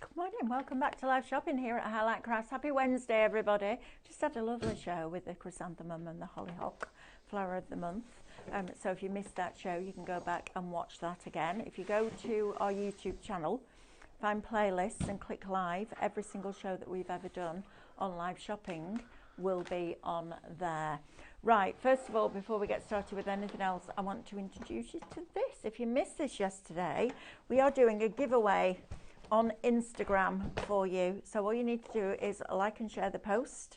Good morning, welcome back to live shopping here at Highlight Crafts. Happy Wednesday, everybody. Just had a lovely show with the chrysanthemum and the hollyhock flower of the month. So if you missed that show, you can go back and watch that again. If you go to our YouTube channel, find playlists and click live, every single show that we've ever done on live shopping will be on there. Right, first of all, before we get started with anything else, I want to introduce you to this. If you missed this yesterday, we are doing a giveaway on Instagram for you. So all you need to do is like and share the post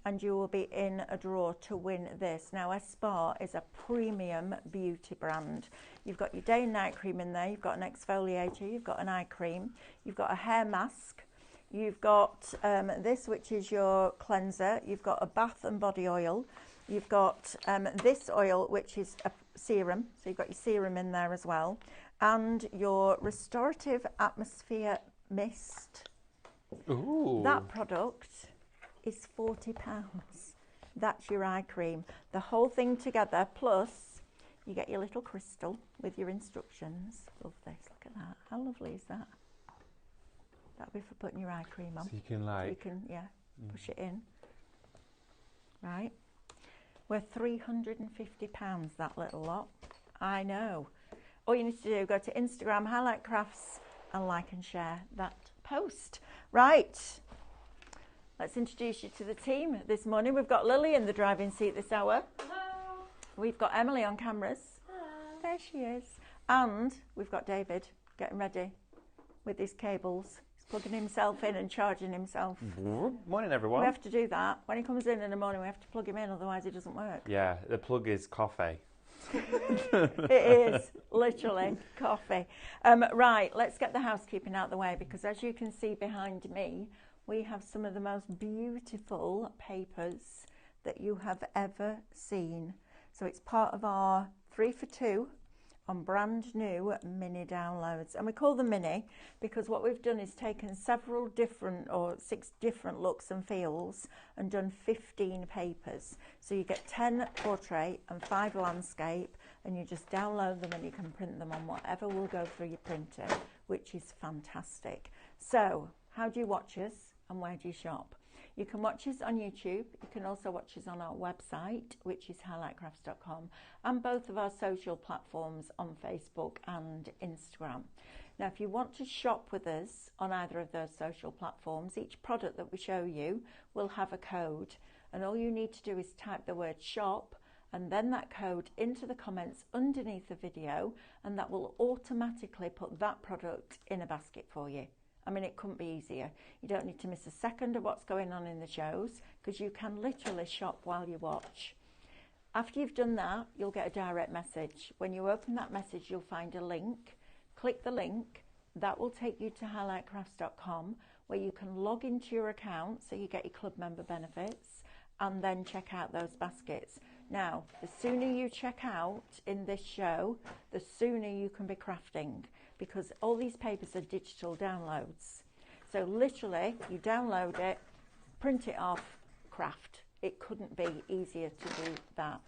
and you will be in a draw to win this. Now, Espar is a premium beauty brand. You've got your day and night cream in there, you've got an exfoliator, you've got an eye cream, you've got a hair mask, you've got this, which is your cleanser, you've got a bath and body oil, you've got this oil, which is a serum, so you've got your serum in there as well, and your restorative atmosphere mist. Ooh. That product is £40. That's your eye cream. The whole thing together, plus you get your little crystal with your instructions. Love this, look at that. How lovely is that? That'll be for putting your eye cream on. So you can Push it in. Right. We're £350, that little lot. I know. All you need to do, go to Instagram, Highlight Crafts, and like and share that post. Right. Let's introduce you to the team this morning. We've got Lily in the driving seat this hour. Hello. We've got Emily on cameras. Hello. There she is. And we've got David getting ready with his cables. He's plugging himself in and charging himself. Morning, everyone. We have to do that. When he comes in the morning, we have to plug him in, otherwise it doesn't work. Yeah, the plug is coffee. It is literally coffee. Right, let's get the housekeeping out of the way, because as you can see behind me, we have some of the most beautiful papers that you have ever seen. So it's part of our 3 for 2 on brand new mini downloads, and we call them mini because what we've done is taken several different or 6 different looks and feels and done 15 papers. So you get 10 portrait and 5 landscape, and you just download them and you can print them on whatever will go through your printer, which is fantastic. So how do you watch us and where do you shop? You can watch us on YouTube. You can also watch us on our website, which is highlightcrafts.com, and both of our social platforms on Facebook and Instagram. Now, if you want to shop with us on either of those social platforms, each product that we show you will have a code, and all you need to do is type the word shop and then that code into the comments underneath the video, and that will automatically put that product in a basket for you. I mean, it couldn't be easier. You don't need to miss a second of what's going on in the shows, because you can literally shop while you watch. After you've done that, you'll get a direct message. When you open that message, you'll find a link. Click the link. That will take you to highlightcrafts.com, where you can log into your account so you get your club member benefits, and then check out those baskets. Now, the sooner you check out in this show, the sooner you can be crafting, because all these papers are digital downloads. So literally, you download it, print it off, craft. It couldn't be easier to do that.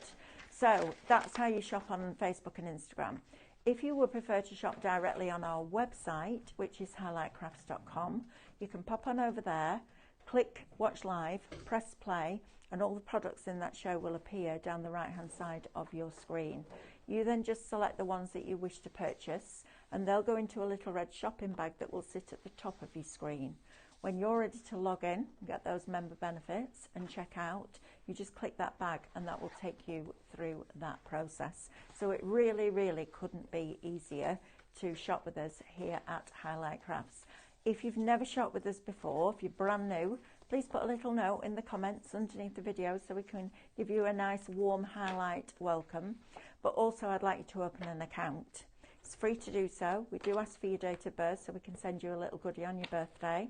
So that's how you shop on Facebook and Instagram. If you would prefer to shop directly on our website, which is highlightcrafts.com, you can pop on over there, click watch live, press play, and all the products in that show will appear down the right hand side of your screen. You then just select the ones that you wish to purchase, and they'll go into a little red shopping bag that will sit at the top of your screen. When you're ready to log in and get those member benefits and check out, you just click that bag and that will take you through that process. So it really, really couldn't be easier to shop with us here at Highlight Crafts. If you've never shopped with us before, if you're brand new, please put a little note in the comments underneath the video so we can give you a nice warm highlight welcome. But also I'd like you to open an account. It's free to do so. We do ask for your date of birth so we can send you a little goodie on your birthday.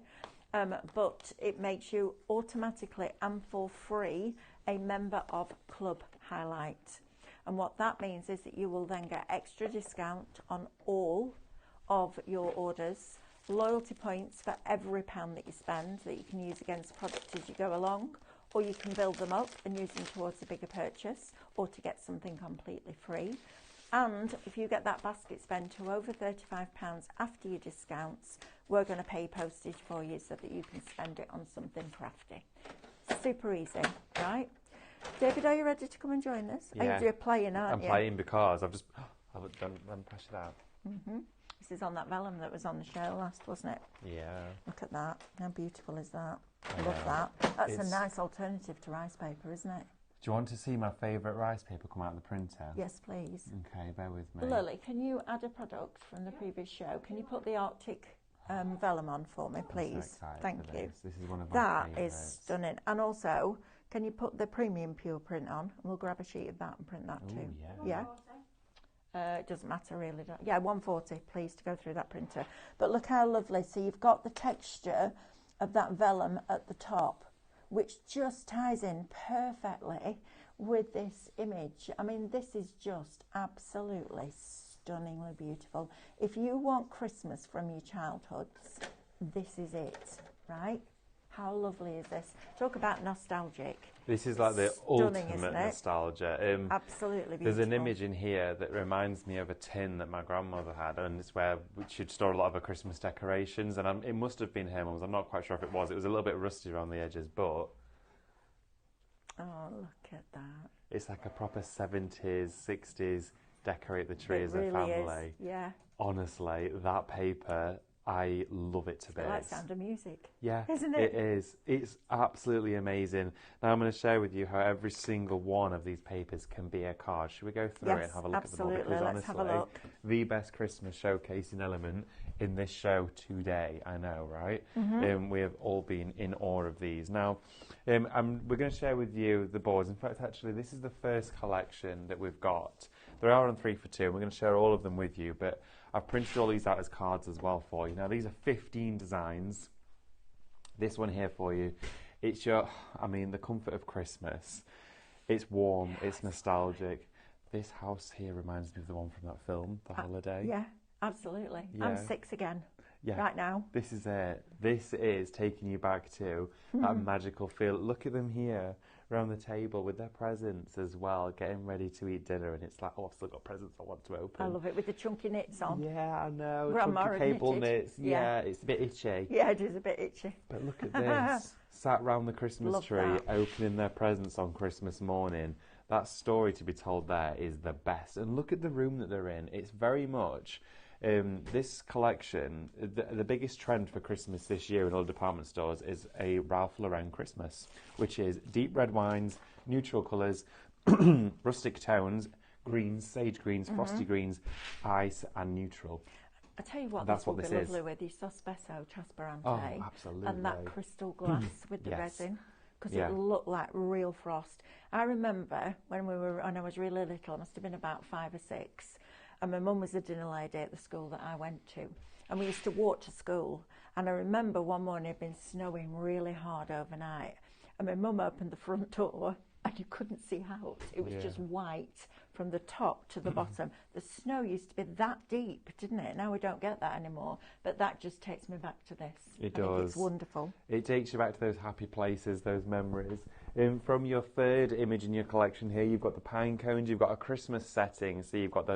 But it makes you automatically and for free a member of Club Highlight. And what that means is that you will then get extra discount on all of your orders, loyalty points for every pound that you spend that you can use against products as you go along, or you can build them up and use them towards a bigger purchase or to get something completely free. And if you get that basket spend to over £35 after your discounts, we're going to pay postage for you so that you can spend it on something crafty. Super easy, right? David, are you ready to come and join us? Yeah. You're playing, aren't you? I'm playing because I've done press it out. This is on that vellum that was on the show last, wasn't it? Yeah. Look at that. How beautiful is that? I Love know. that. That's It's- a nice alternative to rice paper, isn't it? Do you want to see my favourite rice paper come out of the printer? Yes, please. Okay, bear with me. Lily, can you add a product from the previous show? Can you put the Arctic vellum on for me, I'm so please? excited Thank for you. This is one of my That is favourites. stunning. And also, can you put the premium pure print on? And we'll grab a sheet of that and print that Ooh, too. yeah. Yeah. It doesn't matter really. Yeah, 140, please, to go through that printer. But look how lovely. So you've got the texture of that vellum at the top, which just ties in perfectly with this image. I mean, this is just absolutely stunningly beautiful. If you want Christmas from your childhoods, this is it, right? How lovely is this? Talk about nostalgic. This is like the Stunning, isn't ultimate it? nostalgia. Absolutely beautiful. There's an image in here that reminds me of a tin that my grandmother had, and it's where she'd store a lot of her Christmas decorations, and it must have been her mum's. I'm not quite sure if it was. It was a little bit rusty around the edges, but... Oh, look at that. It's like a proper 70s, 60s, decorate the tree It as really a family. is. Yeah. Honestly, that paper, I love it to It's like bits. Sound of Music. Yeah, Isn't it? It is. It's absolutely amazing. Now I'm going to share with you how every single one of these papers can be a card. Should we go through it and have a look at them all? Absolutely. Because Let's have honestly, a look. the best Christmas showcasing element in this show today. I know, right? We have all been in awe of these. Now, we're going to share with you the boards. In fact, actually, this is the first collection that we've got. There are on 3 for 2, and we're going to share all of them with you, but I've printed all these out as cards as well for you. Now, these are 15 designs. This one here for you. It's the comfort of Christmas. It's warm, it's nostalgic. This house here reminds me of the one from that film, The Holiday. Yeah, absolutely. Yeah. I'm 6 again. Yeah. Right now. This is it. This is taking you back to that magical feel. Look at them here around the table with their presents as well, getting ready to eat dinner, and it's like, oh, I've still got presents I want to open. I love it with the chunky knits on. Yeah, I know. Grandma Chunky cable admitted. knits. Yeah, it's a bit itchy. Yeah, it is a bit itchy. But look at this. Sat round the Christmas Love tree, that. opening their presents on Christmas morning. That story to be told there is the best. And look at the room that they're in. It's very much... this collection, the biggest trend for Christmas this year in all department stores is a Ralph Lauren Christmas, which is deep red wines, neutral colours, rustic tones, greens, sage greens, frosty greens, ice and neutral. I tell you what, That's this will what be this is. lovely with your Sospeso Trasparente Oh, absolutely. and that crystal glass with the Yes. resin, because Yeah. it looked like real frost. I remember when I was really little, I must have been about 5 or 6, and my mum was a dinner lady at the school that I went to, and we used to walk to school. And I remember one morning it had been snowing really hard overnight, and my mum opened the front door and you couldn't see out. It was just white from the top to the bottom. The snow used to be that deep, didn't it? Now we don't get that anymore, but that just takes me back to this. It I does. think it's wonderful. It takes you back to those happy places, those memories. From your third image in your collection here, you've got the pine cones, you've got a Christmas setting, so you've got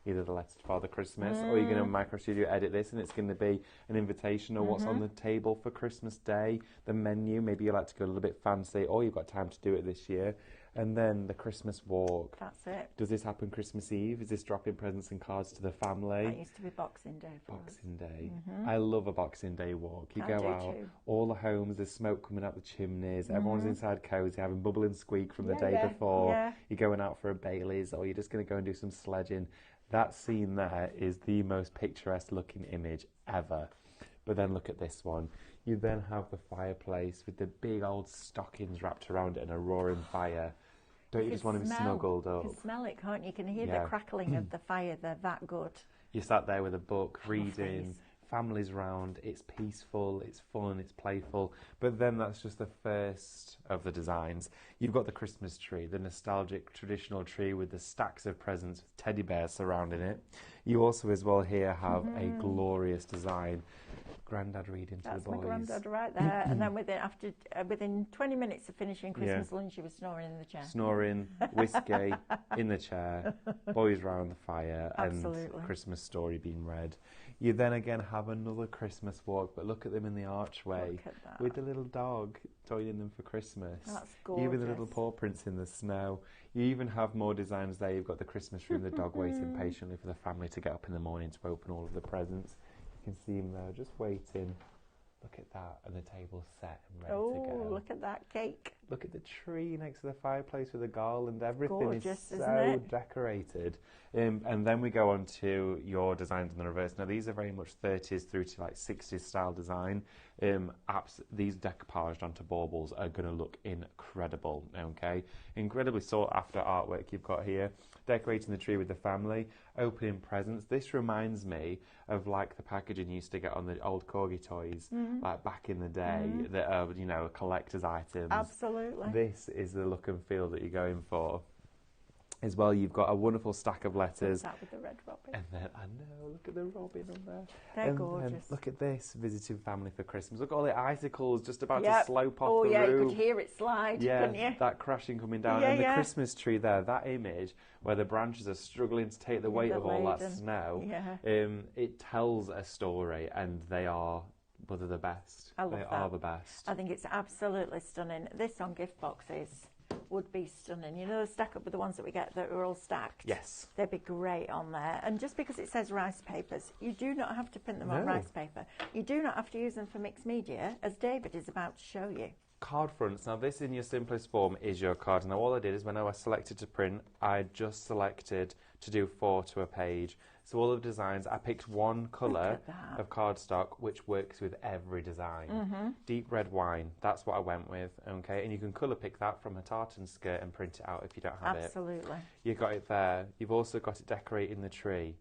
either the Letter to Father Christmas, or you're going to Micro Studio edit this and it's going to be an invitation or what's on the table for Christmas Day, the menu, maybe you like to go a little bit fancy, or you've got time to do it this year. And then the Christmas walk. That's it. Does this happen Christmas Eve? Is this dropping presents and cards to the family? That used to be Boxing Day for us. Boxing Day. I love a Boxing Day walk. You I go do out, too. all the homes, there's smoke coming out the chimneys, everyone's inside cosy, having bubble and squeak from the day before. Yeah. You're going out for a Bailey's, or you're just going to go and do some sledging. That scene there is the most picturesque looking image ever. But then look at this one. You then have the fireplace with the big old stockings wrapped around it and a roaring fire. Don't you just want to be snuggled up? You can smell it, can't you? You can hear Yeah. the crackling of the fire. They're that good. You sat there with a book, reading, Coffees. families round, it's peaceful, it's fun, it's playful. But then that's just the first of the designs. You've got the Christmas tree, the nostalgic traditional tree with the stacks of presents with teddy bears surrounding it. You also as well here have a glorious design. Granddad reading to the boys. That's my granddad right there. And then within 20 minutes of finishing Christmas lunch, he was snoring in the chair. Snoring, whiskey in the chair, boys round the fire, Absolutely. and Christmas story being read. You then again have another Christmas walk, but look at them in the archway with the little dog joining them for Christmas. That's gorgeous. Even the little paw prints in the snow. You even have more designs there. You've got the Christmas room, the dog waiting patiently for the family to get up in the morning to open all of the presents. You can see him there just waiting. Look at that, and the table's set and ready to go. Oh, look at that cake. Look at the tree next to the fireplace with the garland. Everything Gorgeous, is isn't so it? decorated. And then we go on to your designs in the reverse. Now, these are very much 30s through to like 60s style design. These decoupaged onto baubles are going to look incredible, okay? Incredibly sought after artwork you've got here. Decorating the tree with the family, opening presents. This reminds me of like the packaging you used to get on the old Corgi toys, like back in the day, that are, you know, collector's items. Absolutely. This is the look and feel that you're going for. As well, you've got a wonderful stack of letters. That with the red robin. And then, I know, look at the robin on there. They're gorgeous. Look at this, visiting family for Christmas. Look at all the icicles just about to slope off the roof. Oh, yeah, you could hear it slide, couldn't you? That crashing coming down. And the Christmas tree there, that image where the branches are struggling to take the weight of all that snow, it tells a story, and they are... But they're the best. I love they are the best. I think it's absolutely stunning. This on gift boxes would be stunning. You know, the stack up with the ones that we get that are all stacked? Yes. They'd be great on there. And just because it says rice papers, you do not have to print them on rice paper. You do not have to use them for mixed media, as David is about to show you. Card fronts. Now, this in your simplest form is your card. Now, all I did is when I was selected to print, I just selected to do 4 to a page. So all of the designs, I picked one colour of cardstock which works with every design. Deep red wine, that's what I went with, okay? And you can colour pick that from a tartan skirt and print it out if you don't have it. Absolutely. You've got it there. You've also got it decorating the tree.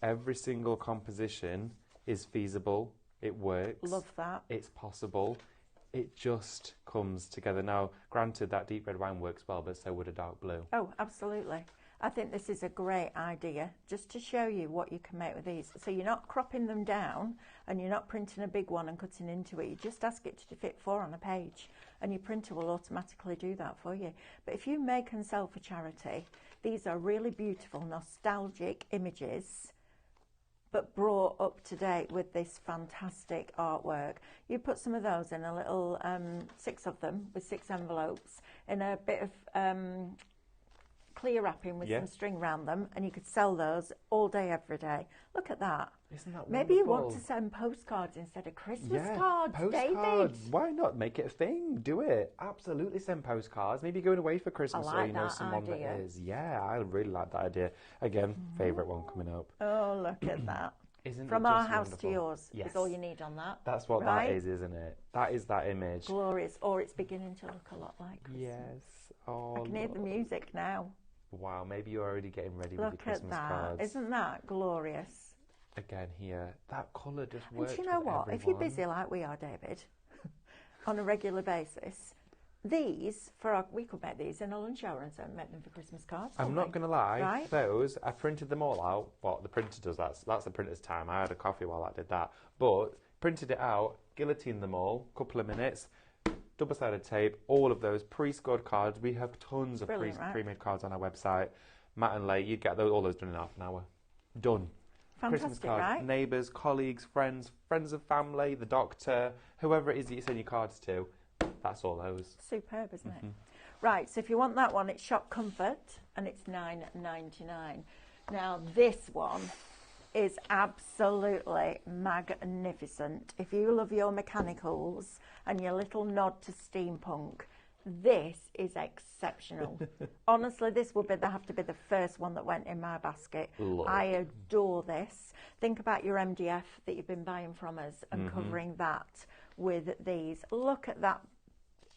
Every single composition is feasible. It works. Love that. It's possible. It just comes together. Now, granted, that deep red wine works well, but so would a dark blue. Oh, absolutely. I think this is a great idea, just to show you what you can make with these. So you're not cropping them down and you're not printing a big one and cutting into it. You just ask it to fit 4 on a page and your printer will automatically do that for you. But if you make and sell for charity, these are really beautiful, nostalgic images, but brought up to date with this fantastic artwork. You put some of those in a little, 6 of them with 6 envelopes in a bit of clear wrapping with some string around them, and you could sell those all day, every day. Look at that. Isn't that Maybe you want wonderful? to send postcards instead of Christmas cards, David. Why not make it a thing? Do it. Absolutely send postcards. Maybe you're going away for Christmas or you know someone idea. that is. Yeah, I really like that idea. Again, favourite one coming up. Oh, look at that. Isn't From it our just house wonderful? to yours Yes. is all you need on that. That's what that is, isn't it? That is that image. Glorious. Or it's beginning to look a lot like Christmas. Yes. Oh, I can hear the music now. Wow, maybe you're already getting ready with your Look Christmas at that. cards. Isn't that glorious? Again here, that colour just works. And do you know with what? everyone. If you're busy like we are, David, on a regular basis, these, we could make these in a lunch hour and so make them for Christmas cards. I'm not going to lie, right? Those, I printed them all out. Well, the printer does that. That's the printer's time. I had a coffee while I did that. But printed it out, guillotined them all, couple of minutes, double-sided tape, all of those pre-scored cards. We have tons of pre-made cards on our website. Matt and Leigh, you get all those done in half an hour. Done. Fantastic, Christmas cards, right? neighbours, colleagues, friends of family, the doctor, whoever it is that you send your cards to, that's all those. Superb, isn't it? Right, so if you want that one, it's Shop Comfort and it's $9.99. Now, this one is absolutely magnificent. If you love your mechanicals and your little nod to steampunk, this is exceptional. Honestly, this would have to be the first one that went in my basket. Lord. I adore this. Think about your MDF that you've been buying from us and covering that with these. Look at that.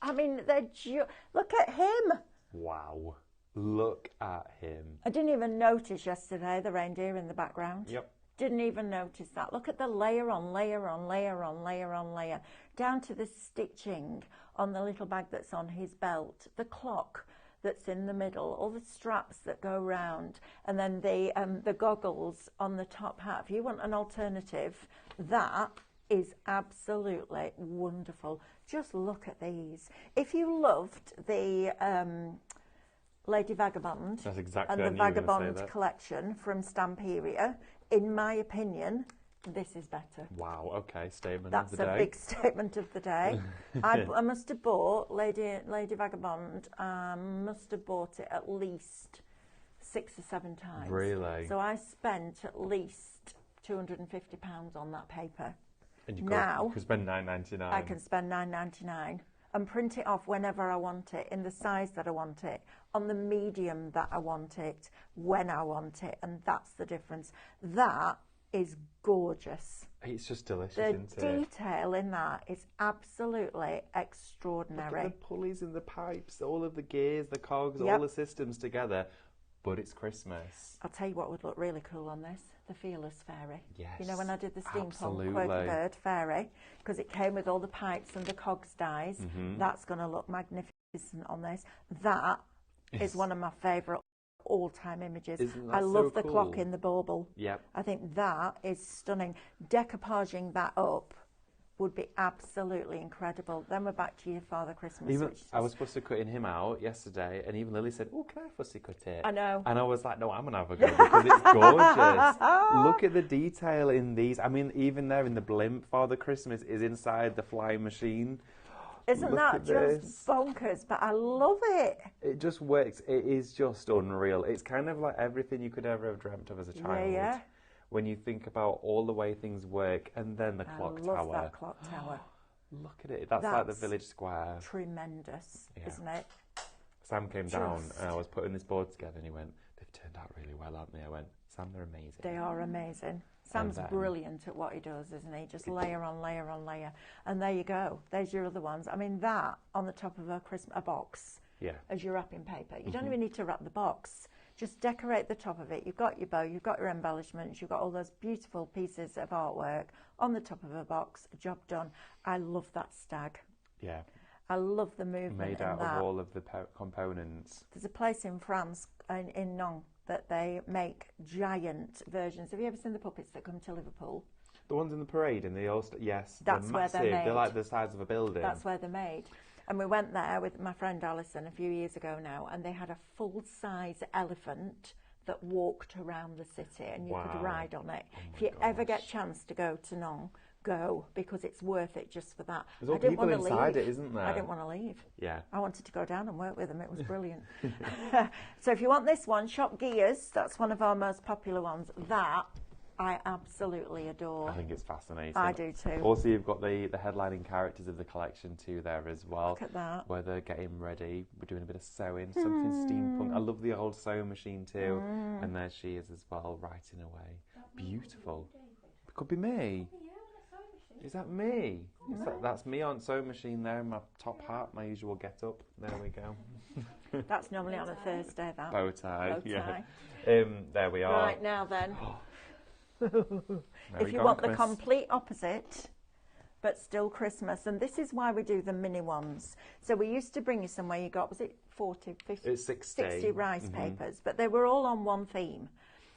I mean, look at him. Wow. Look at him. I didn't even notice yesterday the reindeer in the background. Yep. Didn't even notice that. Look at the layer on layer on layer on layer on layer, down to the stitching on the little bag that's on his belt, the clock that's in the middle, all the straps that go round, and then the goggles on the top hat. If you want an alternative, that is absolutely wonderful. Just look at these. If you loved the Lady Vagabond That's exactly and I the knew you were gonna say Vagabond that. collection from Stamperia, in my opinion, this is better. Wow, okay, statement That's of the day. a big statement of the day. I must have bought Lady Vagabond, must have bought it at least 6 or 7 times. Really? So I spent at least £250 on that paper. And you Now could spend $9.99. I can spend £9.99 and print it off whenever I want it, in the size that I want it, on the medium that I want it, when I want it, and that's the difference. That is gorgeous. It's just delicious, The isn't it? detail in that is absolutely extraordinary. Look at the pulleys and the pipes, all of the gears, the cogs, Yep. all the systems together. But it's Christmas. I'll tell you what would look really cool on this, the Fearless Fairy. Yes, You know, when I did the steampunk absolutely. quirky bird fairy, because it came with all the pipes and the cogs dies, that's going to look magnificent on this. That is one of my favourite all-time images. Isn't that I love so the clock cool? in the bauble. Yep. I think that is stunning. Decoupaging that up would be absolutely incredible. Then we're back to your Father Christmas. Even which I was supposed to cutting him out yesterday, and even Lily said, "Oh, can I fussy cut it?" I know. And I was like, "No, I'm gonna have a go because it's gorgeous. Look at the detail in these. I mean, even there in the blimp, Father Christmas is inside the flying machine. Isn't Look that at just this. bonkers? But I love it. It just works. It is just unreal. It's kind of like everything you could ever have dreamt of as a child. Yeah. When you think about all the way things work, and then the clock I love tower. that clock tower. Look at it. That's like the That's village square. Tremendous, Yeah. isn't it? Sam came down Just- and I was putting this board together and he went, "They've turned out really well, haven't they?" I went, "Sam, they're amazing." They are amazing. Sam's then- brilliant at what he does, isn't he? Just layer on layer on layer. And there you go. There's your other ones. I mean, that on the top of a box Yeah. as your wrapping paper. You don't even need to wrap the box. Just decorate the top of it. You've got your bow, you've got your embellishments, you've got all those beautiful pieces of artwork on the top of a box. Job done. I love that stag. Yeah. I love the movement Made in out that. of all of the components. There's a place in France, in Nong, that they make giant versions. Have you ever seen the puppets that come to Liverpool? The ones in the parade and they all, yes, That's they're where massive. they're made. like the size of a building. That's where they're made. And we went there with my friend Alison a few years ago now, and they had a full-size elephant that walked around the city, and you could Wow. ride on it. Oh If my you ever get a gosh. chance to go to Nong, go, because it's worth it just for that. There's all I didn't people want to inside leave. it, isn't there? I didn't want to leave. Yeah. I wanted to go down and work with them. It was brilliant. So if you want this one, Shop Gears, that's one of our most popular ones. That I absolutely adore. I think it's fascinating. I do too. Also, you've got the headlining characters of the collection too there as well. Look at that. Where they're getting ready. We're doing a bit of sewing, something steampunk. I love the old sewing machine too. And there she is as well, writing away. Beautiful. It could be me. Is that me? That's me on sewing machine there in my top hat, my usual get up. There we go. That's normally on a Thursday, that. Bow tie. Bow tie. Yeah. There we are. Right, now then. Merry If you want the Gonkmas. complete opposite, but still Christmas, and this is why we do the mini ones. So we used to bring you somewhere, you got, was it 40, 50? It's 60. rice papers, but they were all on one theme.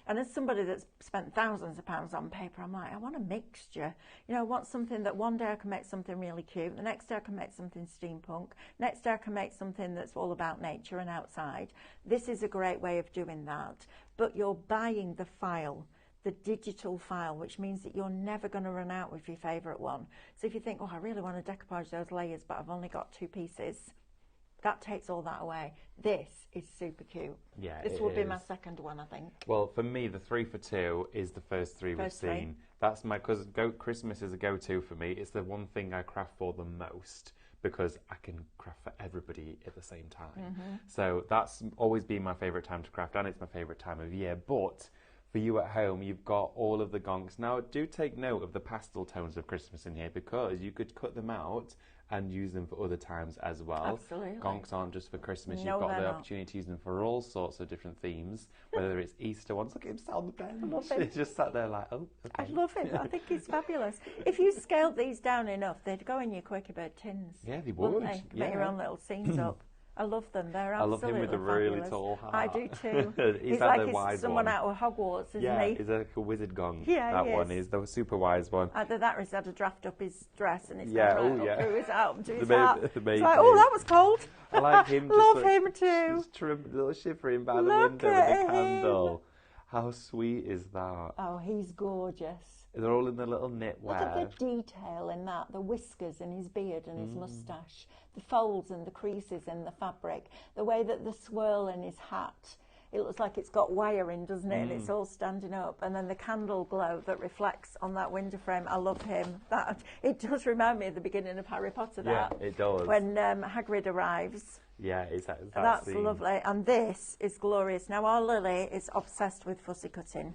And as somebody that's spent thousands of pounds on paper, I'm like, I want a mixture. You know, I want something that one day I can make something really cute, the next day I can make something steampunk, next day I can make something that's all about nature and outside. This is a great way of doing that. But you're buying the file, the digital file, which means that you're never going to run out with your favourite one. So if you think, oh, I really want to decoupage those layers, but I've only got 2 pieces, that takes all that away. This is super cute. Yeah, This it would be my is. second one, I think. Well, for me, the 3 for 2 is the first 3 we've First 3. seen. That's my, because Christmas is a go-to for me. It's the one thing I craft for the most because I can craft for everybody at the same time. So that's always been my favourite time to craft, and it's my favourite time of year. But for you at home, you've got all of the gonks. Now, do take note of the pastel tones of Christmas in here because you could cut them out and use them for other times as well. Absolutely. Gonks aren't just for Christmas. No, You've got they're the not. opportunity to use them for all sorts of different themes, whether it's Easter ones. Look at him sat on the bench. love him. He's just sat there like, oh, I okay. love it. I think it's fabulous. If you scaled these down enough, they'd go in your quirky bird tins. Yeah, they Wouldn't would. they? Make your Yeah. own little scenes up. I love them. They're I love absolutely him with the really fabulous. tall hat. I do too. He's like the he's wise someone one. out of Hogwarts, isn't Yeah, he? he's like a wizard gong. Yeah, that he one is. is the super wise one. Either that or he's had to draft up his dress and it's Yeah, gone right yeah. up through his hat to his The hat. baby- It's like, oh, that was cold. I like him. Just Love like, him too. Just little shivering by the Look window with at the him. candle. How sweet is that? Oh, he's gorgeous. They're all in the little knitwear. Look at the detail in that, the whiskers in his beard and his moustache, the folds and the creases in the fabric, the way that the swirl in his hat, it looks like it's got wiring, doesn't it? And it's all standing up. And then the candle glow that reflects on that window frame. I love him. It does remind me of the beginning of Harry Potter, that. Yeah, it does. When Hagrid arrives. Yeah, it's that That's scene. lovely. And this is glorious. Now, our Lily is obsessed with fussy cutting.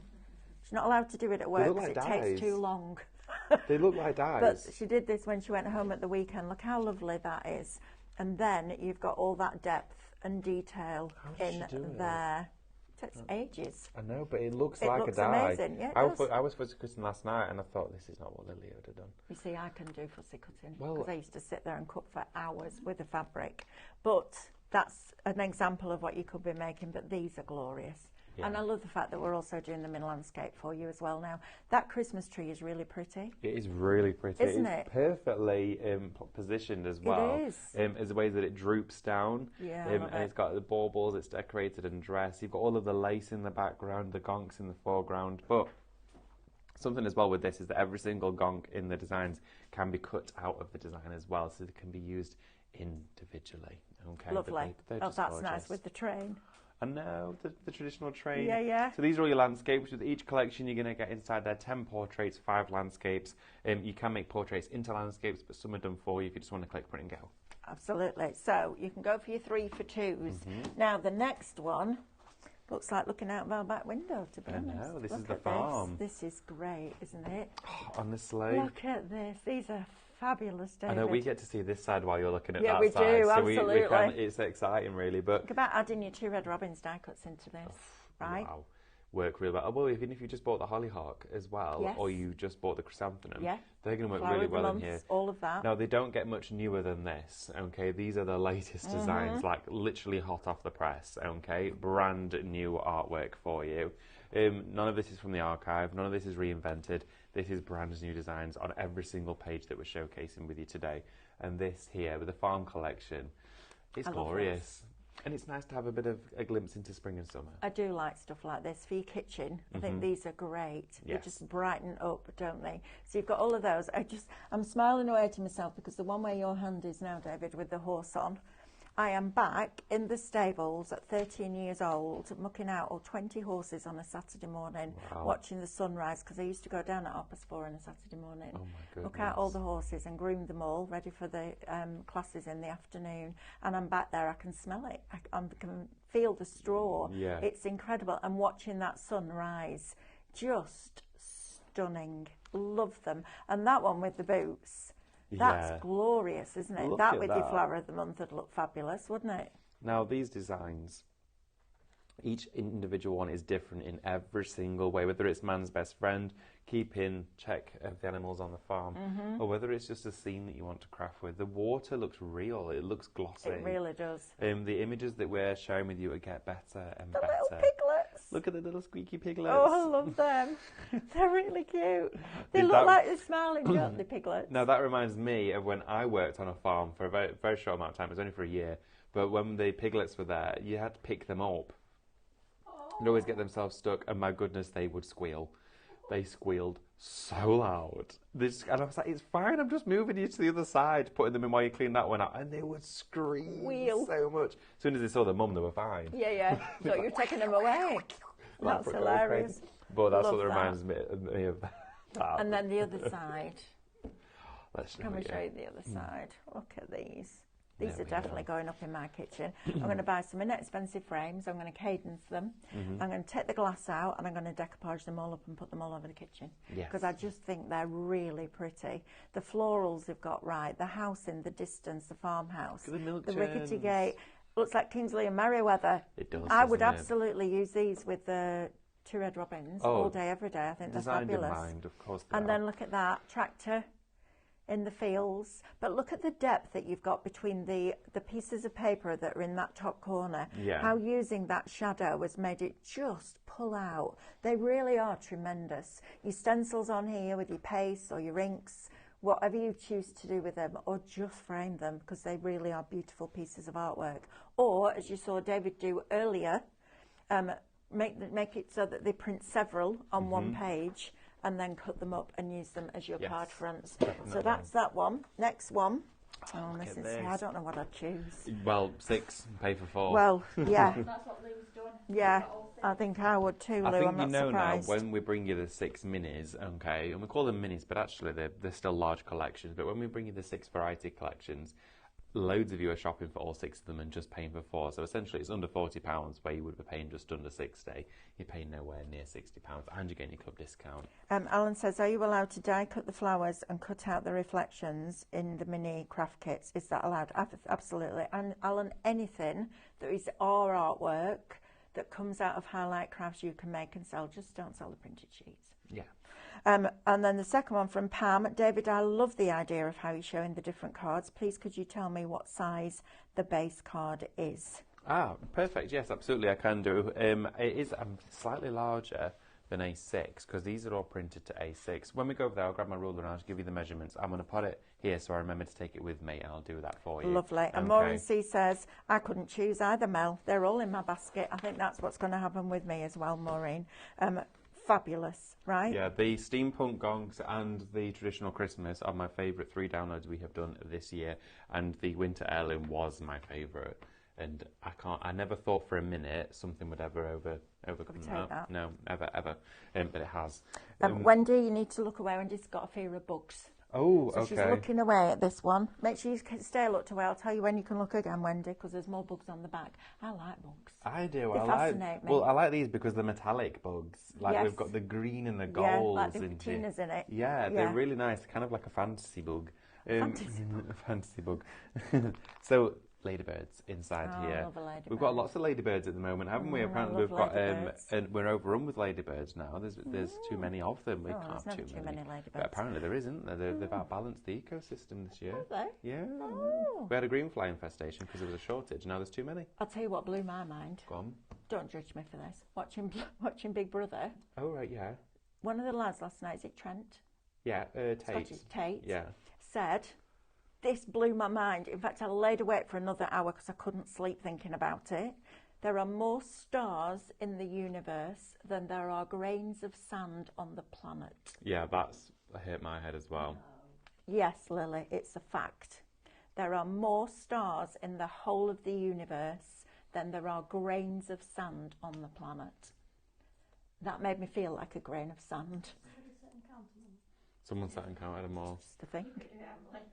She's not allowed to do it at work because it takes too long. They look like dies. But she did this when she went home at the weekend. Look how lovely that is. And then you've got all that depth and detail in there. It takes ages. I know, but it looks It like looks a die. amazing. Yeah, it I does. was fussy cutting last night, and I thought this is not what Lily would have done. You see, I can do fussy cutting Well- because I used to sit there and cut for hours with the fabric. But that's an example of what you could be making, but these are glorious. Yeah. And I love the fact that we're also doing them in landscape for you as well now. That Christmas tree is really pretty. It is really pretty. Isn't it's it? perfectly positioned as well. It is. As the way that it droops down. Yeah, I love and it. it's got the baubles, it's decorated and dressed. You've got all of the lace in the background, the gonks in the foreground. But something as well with this is that every single gonk in the designs can be cut out of the design as well, so they can be used individually. Okay, Lovely. They're Oh, just that's gorgeous. nice with the train. And now the traditional train. Yeah, yeah. So these are all your landscapes. With each collection, you're going to get inside there 10 portraits, 5 landscapes. You can make portraits into landscapes, but some are done for you if you just want to click, print, and go. Absolutely. So you can go for your 3 for 2s. Now the next one looks like looking out of our back window, to be I honest. know, this Look is the at farm. This is great, isn't it? Honestly. Look at this. These are fabulous, I David. know we get to see this side while you're looking at Yeah, that we side. do, So absolutely. we can, it's exciting, really. But Think about adding your 2 red robins die cuts into this, right? wow, work really well. Oh, well, even if you just bought the hollyhock as well, Yes. or you just bought the chrysanthemum, Yeah. they're going to work Flower really of the well in months, here. all of that. Now, they don't get much newer than this, okay? These are the latest designs, like literally hot off the press, okay? Brand new artwork for you. None of this is from the archive. None of this is reinvented. This is brand new designs on every single page that we're showcasing with you today. And this here, with the farm collection, it's I love glorious. And it's nice to have a glimpse into spring and summer. I do like stuff like this for your kitchen. I think these are great. They Yes. just brighten up, don't they? So you've got all of those. I'm smiling away to myself because the one where your hand is now, David, with the horse on, I am back in the stables at 13 years old, mucking out all 20 horses on a Saturday morning, Wow. watching the sunrise, because I used to go down at 4:30 on a Saturday morning, Oh my look out all goodness. the horses and groom them all, ready for the classes in the afternoon. And I'm back there, I can smell it, I can feel the straw. Yeah. It's incredible. And watching that sunrise, just stunning. Love them. And that one with the boots, that's Yeah. glorious, isn't it? Look That at with your that. flower of the month would look fabulous, wouldn't it? Now, these designs, each individual one is different in every single way, whether it's man's best friend, keeping check of the animals on the farm, or whether it's just a scene that you want to craft with. The water looks real, it looks glossy. It really does. The images that we're sharing with you get better and The better. little piglets. Look at the little squeaky piglets. Oh, I love them. They're really cute. They Did look that- like they're smiling, don't they, piglets? Now that reminds me of when I worked on a farm for a very, very short amount of time. It was only for a year. But when the piglets were there, you had to pick them up. They'd always get themselves stuck, and my goodness, they would squeal. They squealed so loud. And I was like, it's fine, I'm just moving you to the other side, putting them in while you clean that one out. And they would scream Wheel. so much. As soon as they saw the mum, they were fine. Yeah, yeah. So you're taking them away. Like, That's hilarious. But that's Love what that. reminds me of that. And then the other side. Let's Can we show show you. you the other side? Look at these. These There are we definitely go. going up in my kitchen. I'm going to buy some inexpensive frames. I'm going to cadence them. I'm going to take the glass out and I'm going to decoupage them all up and put them all over the kitchen. Yes. Because I just think they're really pretty. The florals they've got right. The house in the distance, the farmhouse. Look at the milk rickety churns. gate. Looks like Kingsley and Merriweather. It does, I would doesn't it? absolutely use these with the 2 red robins Oh, all day, every day. I think they're Designed in fabulous. mind, of course they And are. then look at that tractor. in the fields, but look at the depth that you've got between the pieces of paper that are in that top corner. Yeah. How using that shadow has made it just pull out. They really are tremendous. Your stencils on here with your paste or your inks, whatever you choose to do with them, or just frame them, because they really are beautiful pieces of artwork. Or, as you saw David do earlier, make it so that they print several on one page, and then cut them up and use them as your card fronts. Definitely. So that's that one. Next one. Oh, Look this at is, this. I don't know what I'd choose. Well, 6, pay for 4. Well, yeah. That's what Lou's done. Yeah, I think I would too, Lou. I think I'm not surprised. now, when we bring you the 6 minis, okay, and we call them minis, but actually they're still large collections, but when we bring you the 6 variety collections, loads of you are shopping for all 6 of them and just paying for 4. So essentially it's under £40, where you would be paying just under £60. You're paying nowhere near £60, and you're getting your club discount. Alan says, are you allowed to die cut the flowers and cut out the reflections in the mini craft kits? Is that allowed? Absolutely. And Alan, anything that is our artwork that comes out of Highlight Crafts you can make and sell. Just don't sell the printed sheets. Yeah. And then the second one from Pam. David, I love the idea of how you're showing the different cards. Please could you tell me what size the base card is? Ah, perfect. Yes, absolutely, I can do. It is slightly larger than A6, because these are all printed to A6. When we go over there, I'll grab my ruler and I'll give you the measurements. I'm going to put it here so I remember to take it with me, and I'll do that for you. Lovely. And Maureen C says, I couldn't choose either, Mel. They're all in my basket. I think that's what's going to happen with me as well, Maureen. Fabulous, right? Yeah, the steampunk gongs and the traditional Christmas are my favourite 3 downloads we have done this year, and the winter heirloom was my favourite. And I never thought for a minute something would ever overcome that. No, ever. But it has. Wendy, you need to look away. Wendy's got a fear of bugs. Oh, so okay. She's looking away at this one. Make sure you stay looked away. I'll tell you when you can look again, Wendy, because there's more bugs on the back. I like bugs. I do. They fascinate me. Well, I like these because they're metallic bugs. Like Yes. we've got the green and the gold. Yeah, like the patinas in it. Yeah, they're really nice. Kind of like a fantasy bug. Fantasy bug. Fantasy bug. So, ladybirds inside here. I love a ladybird. We've got lots of ladybirds at the moment, haven't we? Apparently, we've got ladybirds. and we're overrun with ladybirds now. There's too many of them. We can't there's never too many ladybirds. But apparently there isn't. They've outbalanced the ecosystem this year. Have they? Yeah. Oh. We had a green fly infestation because there was a shortage. Now there's too many. I'll tell you what blew my mind. Go on. Don't judge me for this. Watching Big Brother. Oh right, yeah. One of the lads last night, is it Trent? Yeah, Tate. Scottish Tate. Yeah. Said, this blew my mind. In fact, I laid awake for another hour because I couldn't sleep thinking about it. There are more stars in the universe than there are grains of sand on the planet. Yeah, that's hit my head as well. Yes, Lily, it's a fact. There are more stars in the whole of the universe than there are grains of sand on the planet. That made me feel like a grain of sand. Someone sat and counted them all. Just to think.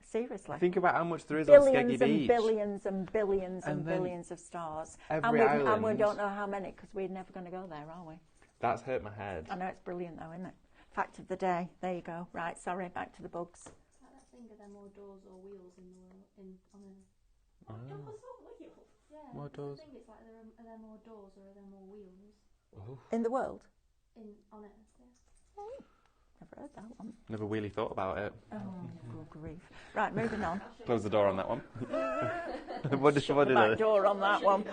Seriously. Think about how much there is on Skeggy Billions and Beach. billions and billions and And then billions of stars. every And we island. don't know how many because we're never going to go there, are we? That's hurt my head. I know it's brilliant though, isn't it? Fact of the day. There you go. Right, sorry, back to the bugs. I don't think are there more doors or wheels in the world on Earth. Oh. Doors or wheels? Yeah. More doors. I think it's like are there more doors or are there more wheels Oh, In the world? on Earth? Yeah. Never heard that one. never really thought about it. Oh, good grief. Right, moving on. Close the door on that one. what did Back door on that one.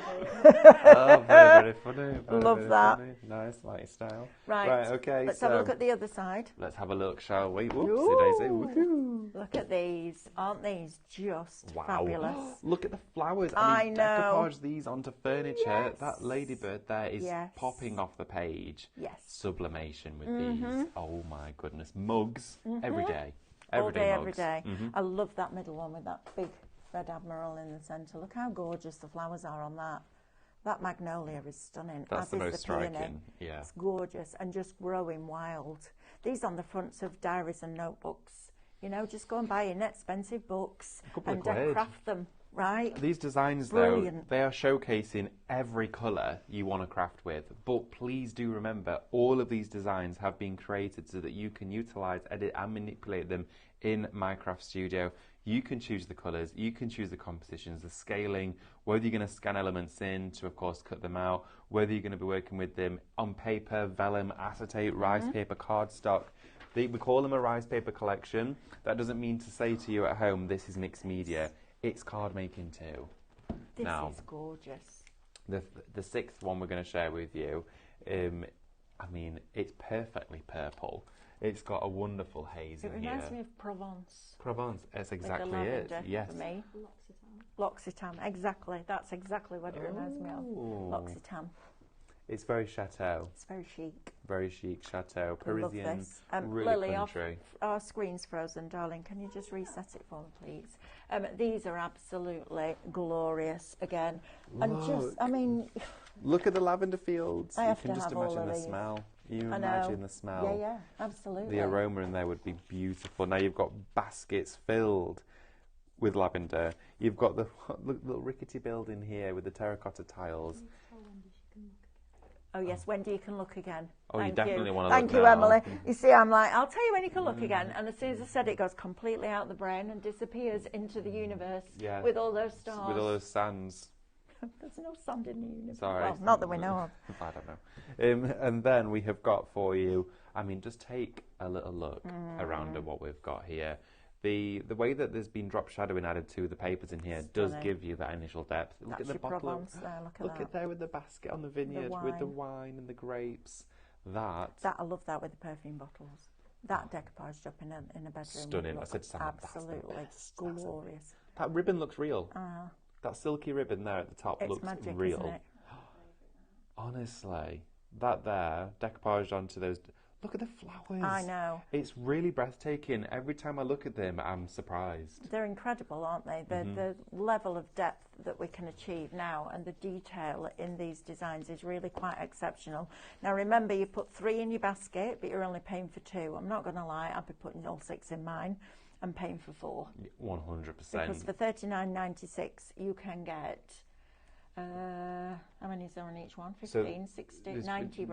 Oh, very funny. Love very that. Funny. Nice, light style. Right, okay. let's have a look at the other side. Let's have a look, shall we? Whoopsie daisy. Ooh. Woohoo. Look at these. Aren't these just Wow. fabulous? Look at the flowers. I mean, know. decoupage these onto furniture. Yes. That ladybird there is Yes. popping off the page. Yes. Sublimation with these. Oh my goodness. Mugs every day. All day, every mugs. day. Mhm. I love that middle one with that big red admiral in the centre. Look how gorgeous the flowers are on that. That magnolia is stunning. That's as the is most peony. striking. Yeah. It's gorgeous and just growing wild. These on the fronts of diaries and notebooks. You know, just go and buy inexpensive books couple of and quid. craft them, right? These designs, Brilliant. though, they are showcasing every colour you want to craft with. But please do remember, all of these designs have been created so that you can utilise, edit and manipulate them in Minecraft Studio. You can choose the colours, you can choose the compositions, the scaling, whether you're going to scan elements in to, of course, cut them out, whether you're going to be working with them on paper, vellum, acetate, rice paper, cardstock. We call them a rice paper collection. That doesn't mean to say to you at home, this is mixed media. It's card making too. This Now, is gorgeous. the sixth one we're going to share with you, I mean, it's perfectly purple. It's got a wonderful haze in here. It reminds me of Provence. Provence, that's exactly with the it. Yes. For me. L'Occitane. L'Occitane, exactly. That's exactly what it reminds me of. L'Occitane. It's very chateau. It's very chic. Very chic chateau. I love Parisian, this. really Lily, country. our screen's frozen, darling. Can you just reset it for me, please? These are absolutely glorious again. And just, I mean... Look at the lavender fields. I have you can to just have all imagine of the these. smell. You I imagine know. the smell. Yeah, absolutely. The aroma in there would be beautiful. Now you've got baskets filled with lavender. You've got the little rickety building here with the terracotta tiles. Oh yes, Wendy, you can look again. Oh, Thank you definitely want to Thank look you, now. Emily. You see, I'm like, I'll tell you when you can look again. And as soon as I said it, goes completely out the brain and disappears into the universe with all those stars. With all those sands. There's no sand in the universe. Sorry. Well, not that we know of. I don't know. And then we have got for you, I mean, just take a little look around at what we've got here. The way that there's been drop shadowing added to the papers in here does give you that initial depth. Look That's at the your bottle. Provence there, look at there with the basket on the vineyard with the wine and the grapes. I love that with the perfume bottles. That decoupaged up in a bedroom. Stunning. I said Sam, absolutely glorious. That ribbon looks real. That silky ribbon there at the top looks magic, real. isn't it? Honestly, that there decoupaged onto those. Look at the flowers. I know. It's really breathtaking. Every time I look at them, I'm surprised. They're incredible, aren't they? The level of depth that we can achieve now and the detail in these designs is really quite exceptional. Now remember, you put 3 in your basket, but you're only paying for 2. I'm not going to lie, I'd be putting all 6 in mine and paying for 4. 100%. Because for $39.96 you can get how many is there on each one? 15, 60, 90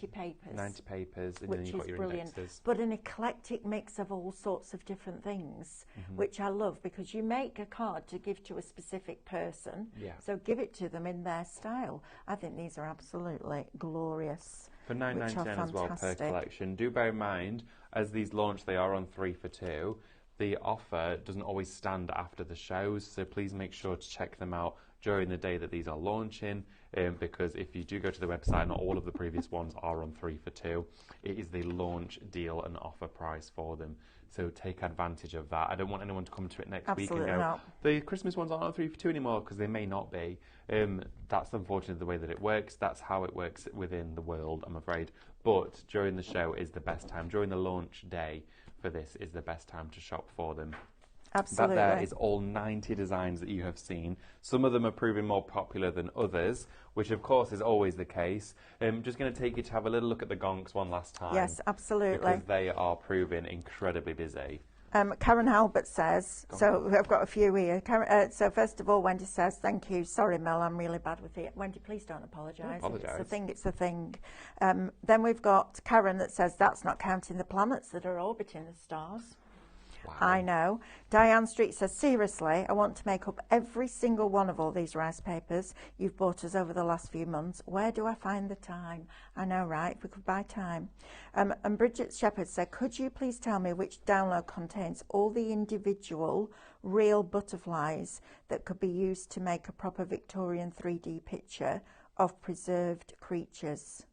papers. 90 papers, and which then you've got is your brilliant. indexes. But an eclectic mix of all sorts of different things, which I love, because you make a card to give to a specific person, so give it to them in their style. I think these are absolutely glorious. For $9.99 as well per collection. Do bear in mind, as these launch, they are on 3 for 2. The offer doesn't always stand after the shows, so please make sure to check them out during the day that these are launching, because if you do go to the website, not all of the previous ones are on 3 for 2. It is the launch deal and offer price for them, so take advantage of that. I don't want anyone to come to it next week and go, the Christmas ones aren't on 3 for 2 anymore, because they may not be. That's unfortunately the way that it works. That's how it works within the world, I'm afraid. But during the show is the best time. During the launch day for this is the best time to shop for them. Absolutely. That there is all 90 designs that you have seen. Some of them are proving more popular than others, which of course is always the case. I'm just going to take you to have a little look at the Gonks one last time. Yes, absolutely. Because they are proving incredibly busy. Karen Halbert says, so I've got a few here. So first of all, Wendy says, thank you. Sorry, Mel, I'm really bad with it. Wendy, please don't apologise. It's a thing, it's a thing. Then we've got Karen that says, that's not counting the planets that are orbiting the stars. Wow. I know. Diane Street says, seriously, I want to make up every single one of all these rice papers you've bought us over the last few months. Where do I find the time? I know, right? If we could buy time. And Bridget Shepherd said, could you please tell me which download contains all the individual real butterflies that could be used to make a proper Victorian 3D picture of preserved creatures?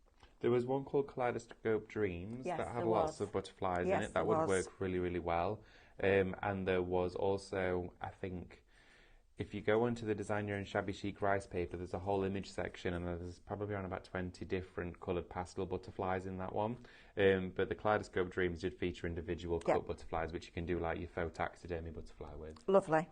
There was one called Kaleidoscope Dreams that had lots of butterflies in it. That would work really, really well. And there was also, I think, if you go onto the Design Your Own Shabby Chic rice paper, there's a whole image section, and there's probably around about 20 different coloured pastel butterflies in that one. But the Kaleidoscope Dreams did feature individual cut butterflies, which you can do like your faux taxidermy butterfly with. Lovely.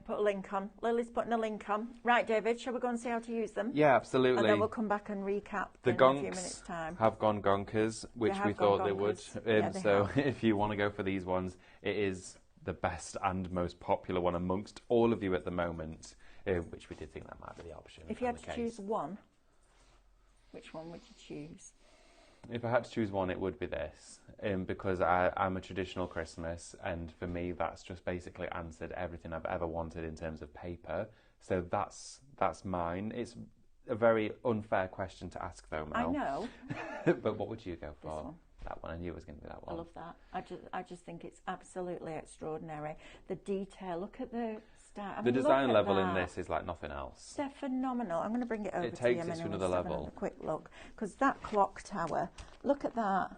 Put a link on. Lily's putting a link on. Right, David, shall we go and see how to use them? Yeah, absolutely. And then we'll come back and recap the in a few minutes' time. Have gone gonkers, which we thought they would. So if you want to go for these ones, it is the best and most popular one amongst all of you at the moment, which we did think that might be the option. If you had to choose one, which one would you choose? If I had to choose one, it would be this, because I'm a traditional Christmas, and for me that's just basically answered everything I've ever wanted in terms of paper. So that's mine. It's a very unfair question to ask, though, Mel. I know. But what would you go for? This one. That one. I knew it was going to be that I one. love that. I just think it's absolutely extraordinary. The detail. Look at the style. The design level in this is like nothing else. They're phenomenal. I'm going to bring it over It to you. takes it to and another let's have level. A quick look, because that clock tower. Look at that.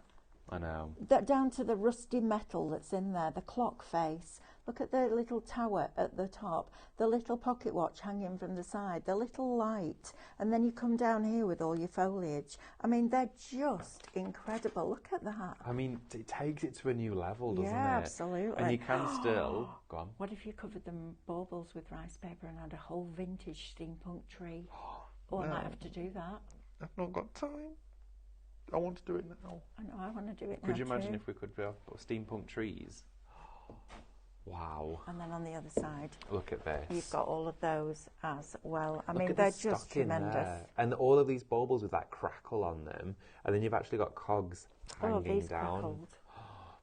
I know. That down to the rusty metal that's in there. The clock face. Look at the little tower at the top, the little pocket watch hanging from the side, the little light, and then you come down here with all your foliage. I mean, they're just incredible. Look at that. I mean, it takes it to a new level, doesn't it? Yeah, absolutely. And you can still... Go on. What if you covered the baubles with rice paper and had a whole vintage steampunk tree? Oh, I might have to do that. I've not got time. I want to do it now. I know, I want to do it now. Could you imagine too. if we could put steampunk trees? Wow. And then on the other side, Look at this. you've got all of those as well. I Look mean, at they're the just stock in tremendous. there. And all of these baubles with that crackle on them. And then you've actually got cogs hanging these down. crackled.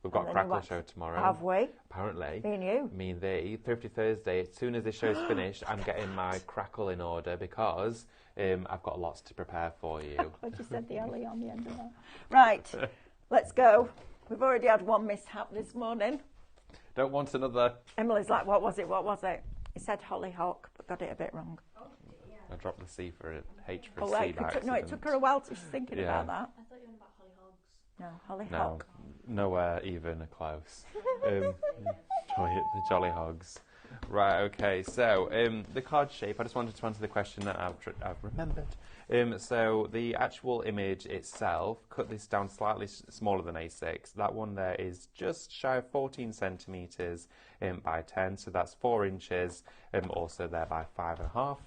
We've got And then Crackle you Show tomorrow. Have we? Apparently. Me and you. Me and thee. Thrifty Thursday. As soon as this show's finished, I'm getting my crackle in order because I've got lots to prepare for you. I just said the alley on the end of that. Right, let's go. We've already had one mishap this morning. Don't want another. Emily's like, what was it? What was it? He said hollyhock, but got it a bit wrong. I dropped the C for a H for Oh, a like, C by no, it took her a while to she's thinking Yeah. about that. I thought you were on about hollyhocks. No, hollyhock. No, nowhere even close. The Jolly Hogs. Right, okay, so the card shape, I just wanted to answer the question that I've remembered. So the actual image itself, cut this down slightly smaller than A6. That one there is just shy of 14 centimetres by 10, so that's 4 inches, also there by 5.5.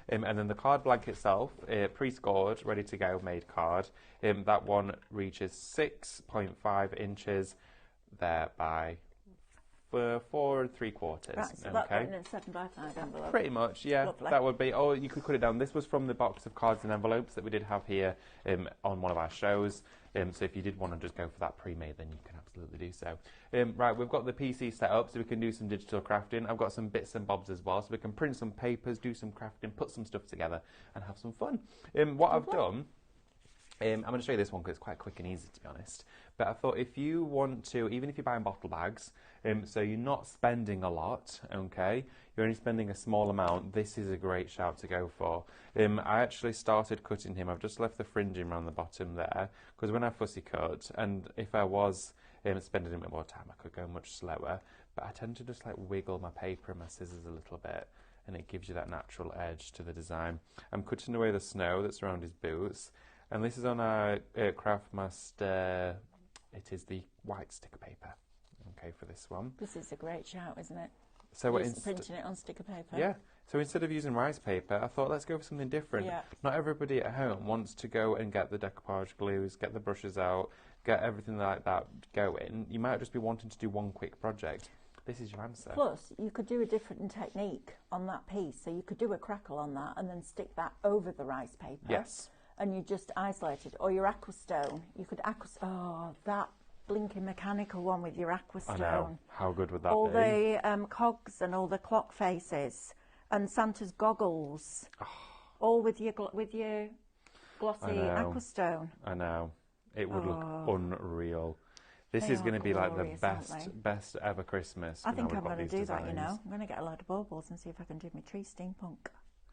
And then the card blank itself, pre-scored, ready to go, made card. That one reaches 6.5 inches there by 4 3/4. Right, so that's in a 7x5 envelope. Pretty much, yeah. Lovely. That would be. Or you could cut it down. This was from the box of cards and envelopes that we did have here on one of our shows. So if you did want to just go for that pre-made, then you can absolutely do so. Right, we've got the PC set up, so we can do some digital crafting. I've got some bits and bobs as well, so we can print some papers, do some crafting, put some stuff together, and have some fun. What I've done. I'm going to show you this one because it's quite quick and easy, to be honest. But I thought if you want to, even if you're buying bottle bags, so you're not spending a lot, okay, you're only spending a small amount, this is a great shout to go for. I actually started cutting him. I've just left the fringing around the bottom there, because when I fussy cut, and if I was spending a bit more time, I could go much slower, but I tend to just like wiggle my paper and my scissors a little bit, and it gives you that natural edge to the design. I'm cutting away the snow that's around his boots. And this is on our Craftmaster, it is the white sticker paper, okay, for this one. This is a great shout, isn't it? So printing it on sticker paper. Yeah, so instead of using rice paper, I thought let's go for something different. Yeah. Not everybody at home wants to go and get the decoupage glues, get the brushes out, get everything like that going. You might just be wanting to do one quick project. This is your answer. Plus, you could do a different technique on that piece. So you could do a crackle on that and then stick that over the rice paper. Yes. And you just isolate it. Or your aquastone. You could that blinking mechanical one with your aquastone. I know. How good would that all be? the cogs and all the clock faces and Santa's goggles. All with your glossy aquastone. I know. It would look unreal. This They is are going to be like the glorious, aren't they? best ever Christmas. I think now I'm we've got going to these do that, you designs. know. I'm going to get a load of baubles and see if I can do my tree steampunk.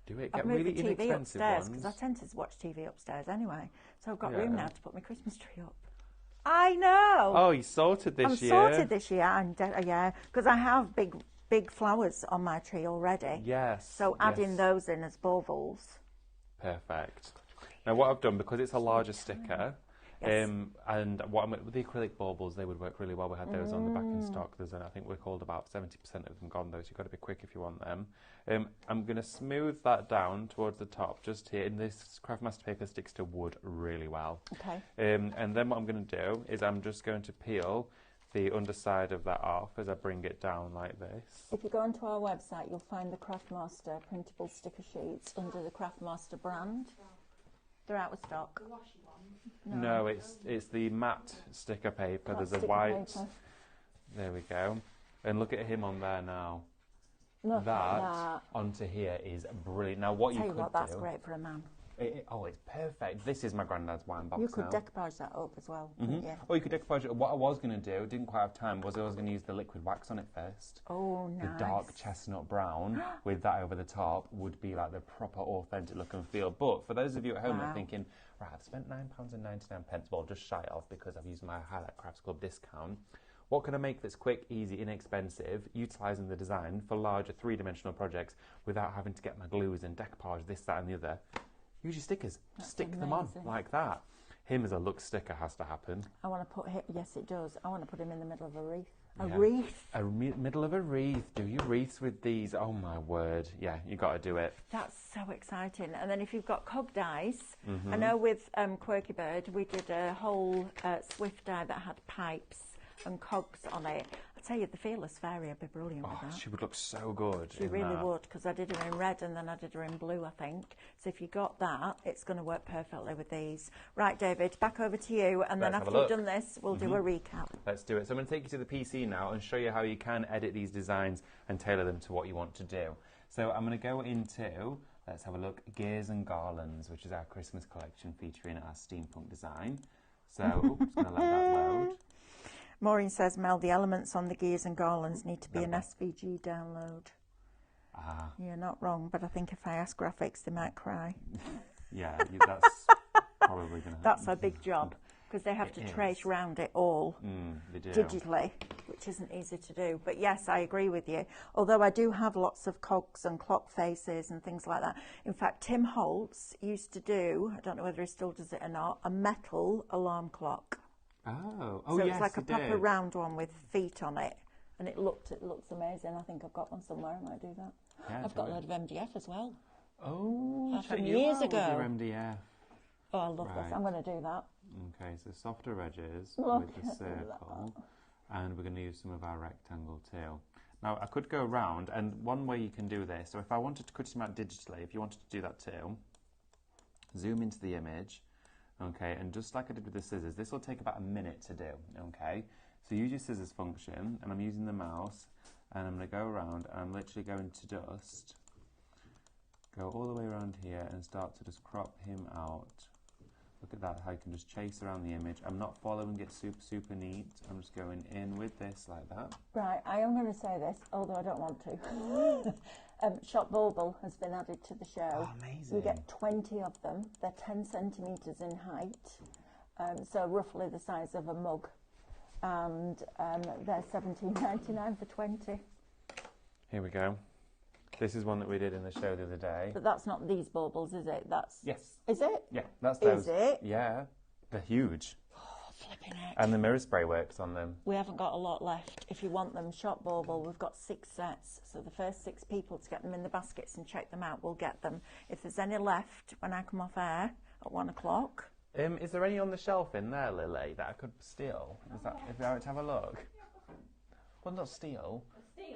Do it. I've Get moved really the TV inexpensive upstairs because I ones. tend to watch TV upstairs anyway. So I've got Yeah. room now to put my Christmas tree up. I know. Oh, you sorted this I'm year. sorted this year. Yeah, because I have big flowers on my tree already. Yes. So adding yes. those in as baubles. Perfect. Now what I've done, because it's a larger sticker, Yes. and with the acrylic baubles, they would work really well. We had those on the back in stock. I think we're called about 70% of them gone, though, so you've got to be quick if you want them. I'm going to smooth that down towards the top, just here. And this Craftmaster paper sticks to wood really well. Okay. And then what I'm going to do is I'm just going to peel the underside of that off as I bring it down like this. If you go onto our website, you'll find the Craftmaster printable sticker sheets under the Craftmaster brand. They're out of stock. The washy one. No, it's the matte sticker paper. Matte There's a sticker white. paper. There we go. And look at him on there now. Look at That that. onto here is brilliant. Now what Tell you you could what, that's do. great for a man. Oh, it's perfect. This is my granddad's wine box. You could now. decoupage that up as well, couldn't you? Or you could decoupage it. What I was going to do, didn't quite have time, was I was going to use the liquid wax on it first. Oh, nice. The dark chestnut brown with that over the top would be like the proper authentic look and feel. But for those of you at home that are thinking, right, I've spent £9.99, well, just shy of because I've used my Highlight Crafts Club discount. What can I make that's quick, easy, inexpensive, utilising the design for larger three-dimensional projects without having to get my glues and decoupage, this, that and the other? Use your stickers. Stick them on like that. Him as a look sticker has to happen. I want to put him, yes it does, I want to put him in the middle of a wreath. A Yeah. wreath? Middle of a wreath. Do your wreaths with these. Oh my word. Yeah, you got to do it. That's so exciting. And then if you've got cog dies, I know with Quirky Bird we did a whole Swift die that had pipes and cogs on it. I tell you, the Fearless Fairy would be brilliant with that. She would look so good. She really would, because I did her in red and then I did her in blue, I think. So if you got that, it's going to work perfectly with these. Right, David, back over to you, and then after you've done this, we'll do a recap. Let's do it. So I'm going to take you to the PC now and show you how you can edit these designs and tailor them to what you want to do. So I'm going to go into, let's have a look, Gears and Garlands, which is our Christmas collection featuring our steampunk design. So, oops, going to let that load. Maureen says, Mel, the elements on the gears and garlands need to be an SVG download. You're not wrong, but I think if I ask graphics, they might cry. Yeah, that's probably going to happen. That's a big job, because they have to trace round it all digitally, which isn't easy to do. But yes, I agree with you. Although I do have lots of cogs and clock faces and things like that. In fact, Tim Holtz used to do, I don't know whether he still does it or not, a metal alarm clock. Oh, so yes, it's like a proper did. round one with feet on it, and it looks amazing. I think I've got one somewhere. I might do that. Yeah, I've got a load of MDF as well. Oh, from check years you out ago. with your MDF. Oh, I love this. I'm going to do that. Okay, so softer edges Look with the at circle, and we're going to use some of our rectangle too. Now, I could go around, and one way you can do this, so if I wanted to cut them out digitally, if you wanted to do that too, zoom into the image. Okay, and just like I did with the scissors, this will take about a minute to do, okay? So use your scissors function, and I'm using the mouse, and I'm going to go around, and I'm literally going to just go all the way around here and start to just crop him out. Look at that, how you can just chase around the image. I'm not following it super neat. I'm just going in with this like that. Right, I am going to say this, although I don't want to. Shop Bauble has been added to the show. Oh, amazing. You get 20 of them. They're 10 centimetres in height, so roughly the size of a mug. And they're $17.99 for 20. Here we go. This is one that we did in the show the other day. But that's not these baubles, is it? That's Yes. Is it? Yeah, that's those. Is it? Yeah, they're huge. Oh, flipping it. And the mirror spray works on them. We haven't got a lot left. If you want them, Shop Bauble, we've got 6 sets. So the first 6 people to get them in the baskets and check them out will get them. If there's any left when I come off air at 1 o'clock. Is there any on the shelf in there, Lily, that I could steal? Is that, if I were to have a look? Well, not steal.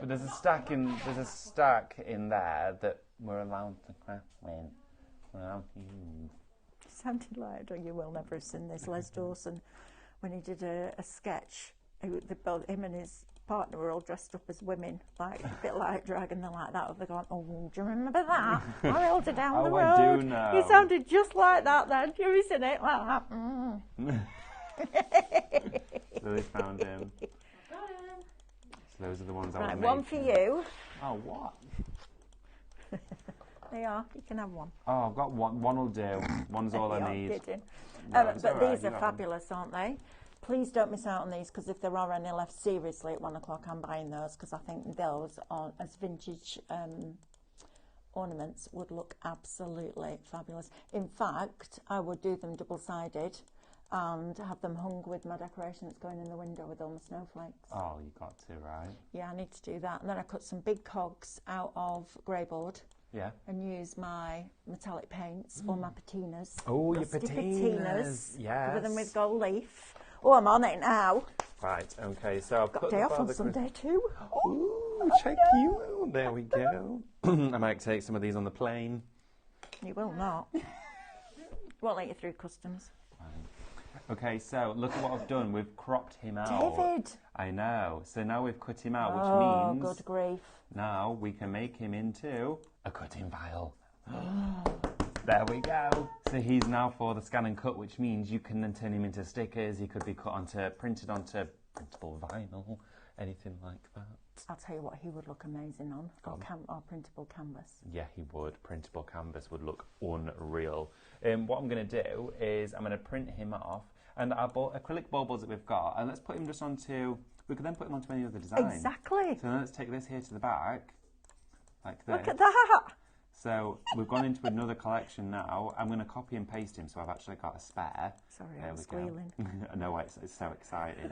But there's a stack in there that we're allowed to craft with. We're allowed to use. Sounded like, oh, you will never have seen this, Les Dawson, when he did a sketch. Him and his partner were all dressed up as women, like a bit like Drag, and they're like that. They're going, oh, do you remember that? I held it down the road. I do know. He sounded just like that then. Have you seen it? Like that. So they found him. So those are the ones I was Right, making. one for you. Oh, what? They are. You can have one. Oh, I've got one. One will do. One's all I You're need. kidding. No, it's but all right, these you are have fabulous, aren't they? Please don't miss out on these, because if there are any left, seriously, at 1 o'clock I'm buying those, because I think those are, as vintage ornaments would look absolutely fabulous. In fact, I would do them double-sided and have them hung with my decoration that's going in the window with all my snowflakes. Oh, you got to, right? Yeah, I need to do that. And then I cut some big cogs out of grey board. Yeah. And use my metallic paints or my patinas. Oh, your Rusty patinas. Yes. Cover them with gold leaf. Oh, I'm on it now. Right, okay, so I've Got put day the off on Father Sunday too. Ooh, check you out. There we go. I might take some of these on the plane. You will not. Won't let you through customs. Okay, so look at what I've done. We've cropped him out. David! I know. So now we've cut him out, which Oh, means good grief. now we can make him into a cutting file. There we go. So he's now for the scan and cut, which means you can then turn him into stickers. He could be printed onto printable vinyl, anything like that. I'll tell you what, he would look amazing on, or printable canvas. Yeah, he would. Printable canvas would look unreal. What I'm going to do is I'm going to print him off, and our acrylic baubles that we've got, and let's put him just onto, we could then put him onto any other design. Exactly. So then let's take this here to the back, like this. Look at that. So we've gone into another collection now. I'm going to copy and paste him, so I've actually got a spare. Sorry, I'm squealing. I know, it's so exciting.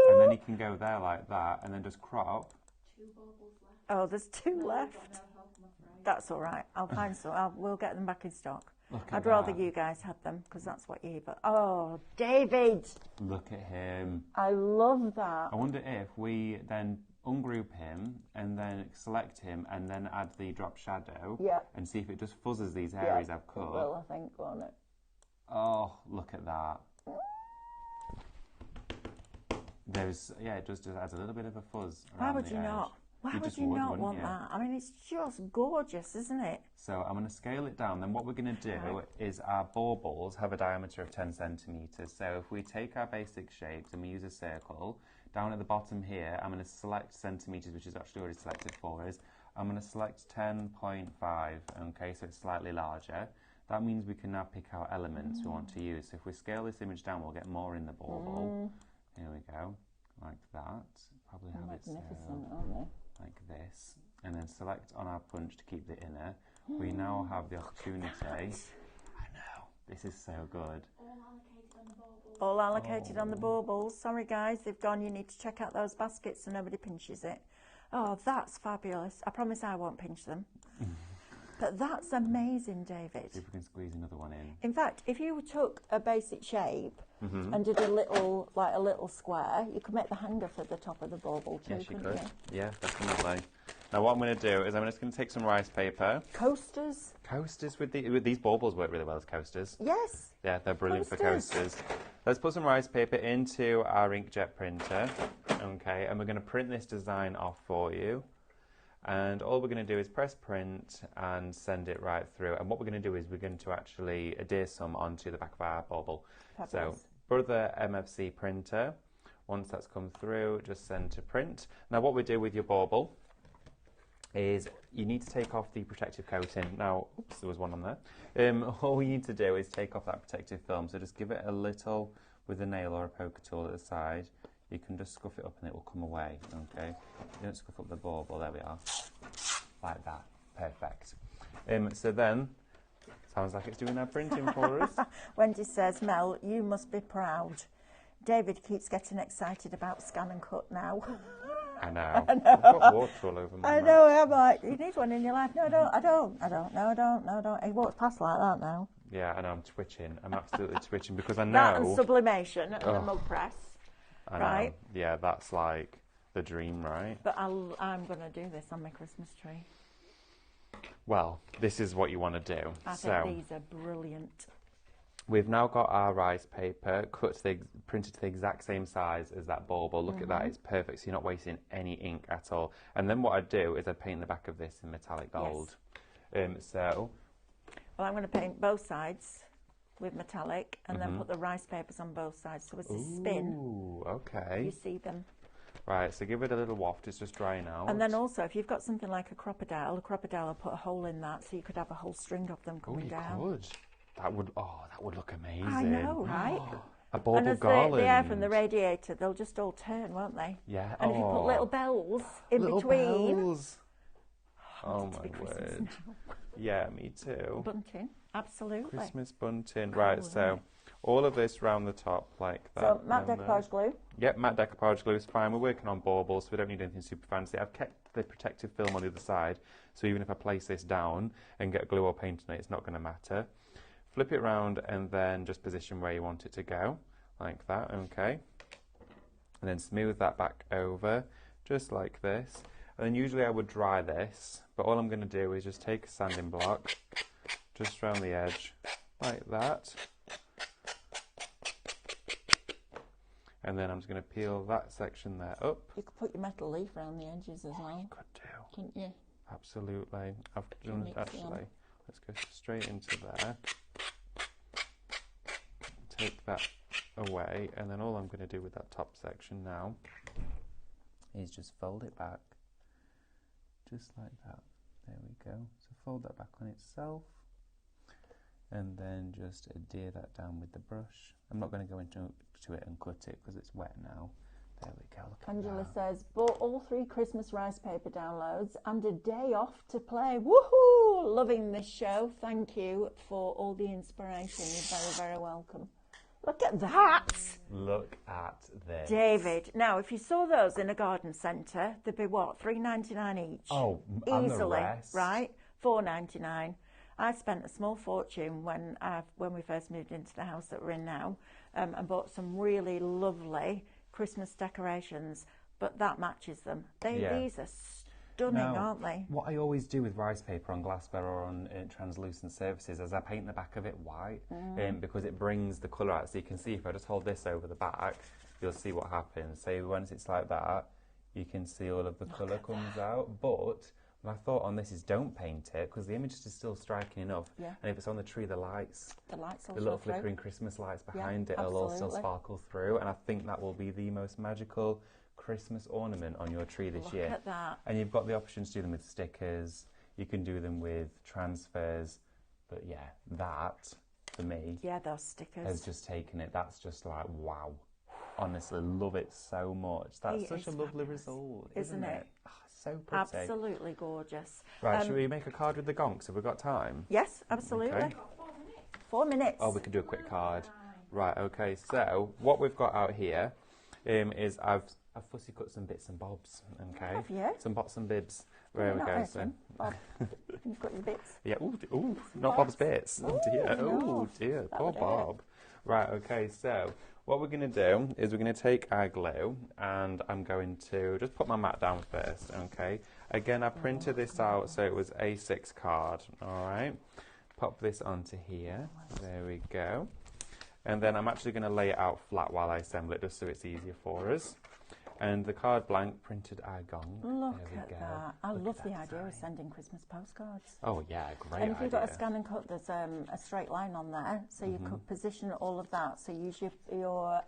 And then he can go there like that, and then just crop. 2 baubles left. Oh, there's 2 No, left. I've got no help, I'm afraid. That's all right. I'll find some. We'll get them back in stock. I'd rather you guys had them, because that's what you eat. But oh, David! Look at him. I love that. I wonder if we then ungroup him and then select him and then add the drop shadow and see if it just fuzzes these areas I've cut. It will, I think, won't it? Oh, look at that. It just adds a little bit of a fuzz. Why would you not? Why would you not want that? I mean, it's just gorgeous, isn't it? So I'm going to scale it down. Then what we're going to do is our baubles have a diameter of 10 centimetres. So if we take our basic shapes and we use a circle, down at the bottom here, I'm going to select centimetres, which is actually already selected for us. I'm going to select 10.5, okay, so it's slightly larger. That means we can now pick our elements we want to use. So if we scale this image down, we'll get more in the bauble. Here we go, like that. Probably have it magnificent, aren't they? Like this, and then select on our punch to keep the inner. We now have the opportunity. I know, this is so good. All allocated on the baubles. All allocated on the baubles. Sorry guys, they've gone. You need to check out those baskets so nobody pinches it. Oh, that's fabulous. I promise I won't pinch them. But that's amazing, David. See if we can squeeze another one in. In fact, if you took a basic shape and did a little square, you could make the hanger for the top of the bauble too, Yes, you couldn't could. Yeah, definitely. Now what I'm going to do is I'm just going to take some rice paper. Coasters. Coasters with these baubles work really well as coasters. Yes. Yeah, they're brilliant for coasters. Let's put some rice paper into our inkjet printer. Okay, and we're going to print this design off for you. And all we're going to do is press print and send it right through. And what we're going to do is we're going to actually adhere some onto the back of our bauble. Fabulous. So, Brother MFC printer, once that's come through, just send to print. Now what we do with your bauble is you need to take off the protective coating. Now, oops, there was one on there. All you need to do is take off that protective film. So just give it a little with a nail or a poker tool at the side. You can just scuff it up and it will come away, okay? You don't scuff up the bauble, there we are. Like that, perfect. So then, sounds like it's doing our printing for us. Wendy says, Mel, you must be proud. David keeps getting excited about scan and cut now. I know. I've got water all over my mouth. know, I'm like, you need one in your life. No, I don't. He walks past like that now. Yeah, I know, I'm twitching. I'm absolutely twitching because I know... That and sublimation and a mug press. I know. Right. Yeah, that's like the dream, right? But I'm going to do this on my Christmas tree. Well, this is what you want to do. I think these are brilliant. We've now got our rice paper printed to the exact same size as that bauble. Look at that, it's perfect, so you're not wasting any ink at all. And then what I'd do is I'd paint the back of this in metallic gold. Yes. Well, I'm going to paint both sides with metallic and then put the rice papers on both sides. So as they spin, okay. you see them. Right, so give it a little waft, it's just drying out. And then also, if you've got something like a crocodile will put a hole in that so you could have a whole string of them coming down. Oh, you could. That would look amazing. I know, right? A bauble and as garland. the air from the radiator, they'll just all turn, won't they? Yeah. And if you put little bells in between. Bells. Oh my word. Yeah, me too. Bunting, absolutely. Christmas bunting. Right, so all of this round the top like that. So matte decoupage glue. Yep, matte decoupage glue is fine. We're working on baubles, so we don't need anything super fancy. I've kept the protective film on the other side, so even if I place this down and get glue or paint on it, it's not going to matter. Flip it round and then just position where you want it to go, like that, okay? And then smooth that back over, just like this. And then usually I would dry this, but all I'm going to do is just take a sanding block, just around the edge, like that. And then I'm just going to peel that section there up. You could put your metal leaf around the edges as well. You could do. Couldn't you? Absolutely. I've done actually let's go straight into there. Take that away, and then all I'm going to do with that top section now is just fold it back, just like that. There we go. So fold that back on itself, and then just adhere that down with the brush. I'm not going to go into it and cut it because it's wet now. There we go. Look at Angela that. says, bought all 3 Christmas rice paper downloads and a day off to play. Woohoo! Loving this show. Thank you for all the inspiration. You're very, very welcome. Look at that. Look at this. David. Now, if you saw those in a garden centre, they'd be what, $3.99 each? Oh, and the easily, rest. right? $4.99. I spent a small fortune when we first moved into the house that we're in now, and bought some really lovely Christmas decorations, but that matches them. These are stunning, aren't they? What I always do with rice paper on glassware or on translucent surfaces is I paint the back of it white, because it brings the colour out. So you can see, if I just hold this over the back, you'll see what happens. So once it's like that, you can see all of the colour comes out. But my thought on this is don't paint it, because the image is still striking enough. Yeah. And if it's on the tree, the lights will the little show through. flickering Christmas lights behind it will all still sparkle through. And I think that will be the most magical Christmas ornament on your tree this year. Look at that. And you've got the option to do them with stickers. You can do them with transfers. But yeah, that, for me, those stickers has just taken it. That's just like, wow. Honestly, love it so much. That's such a lovely result, isn't it? Oh, so pretty. Absolutely gorgeous. Right, should we make a card with the gonks? Have we got time? Yes, absolutely. Okay. 4 minutes. Oh, we can do a quick card. Right, okay, so what we've got out here is I've fussy cut some bits and bobs, okay? Have you? Some bots and bibs. There we go. So. Bob, you've got your bits. Yeah, ooh, not Bob's bits. Oh dear, no. oh dear, That poor would hurt. Bob. Right, okay, so what we're going to do is we're going to take our glue, and I'm going to just put my mat down first, okay? Again, I printed this out so it was A6 card, all right? Pop this onto here. There we go. And then I'm actually going to lay it out flat while I assemble it, just so it's easier for us. And the card blank printed our gong. Look there we at go. that. I Look love at the that idea of design. sending Christmas postcards. Oh yeah, great And if you've got a idea. scan and cut, there's a straight line on there, so you could position all of that. So use your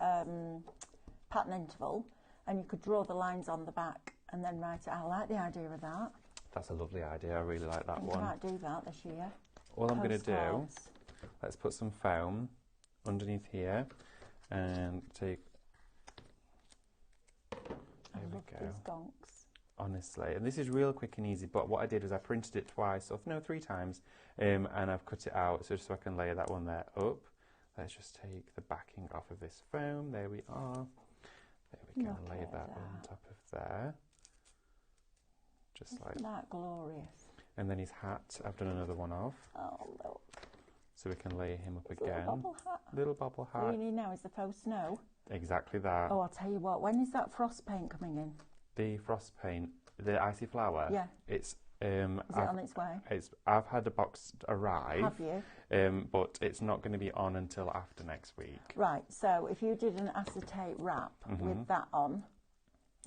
pattern interval, and you could draw the lines on the back and then write it. I like the idea of that. That's a lovely idea. I really like that You one. might do that this year. All I'm going to do, Postcards. let's put some foam underneath here and take. I There we love go. these gonks. Honestly, and this is real quick and easy, but what I did was I printed it twice, or no, 3 times, and I've cut it out so I can layer that one there up. Let's just take the backing off of this foam. There we are. There we go. Look Lay at that on top of there. Just like Isn't that glorious? And then his hat, I've done another one of, Oh, look. so we can layer him up It's again. a little bubble hat. Little bubble All hat. you need now is the faux snow. Exactly that. Oh, I'll tell you what, when is that frost paint coming in? The frost paint, the icy flower. Yeah. It's Is it on its way? I've had a box arrive. Have you? But it's not going to be on until after next week. Right, so if you did an acetate wrap with that on,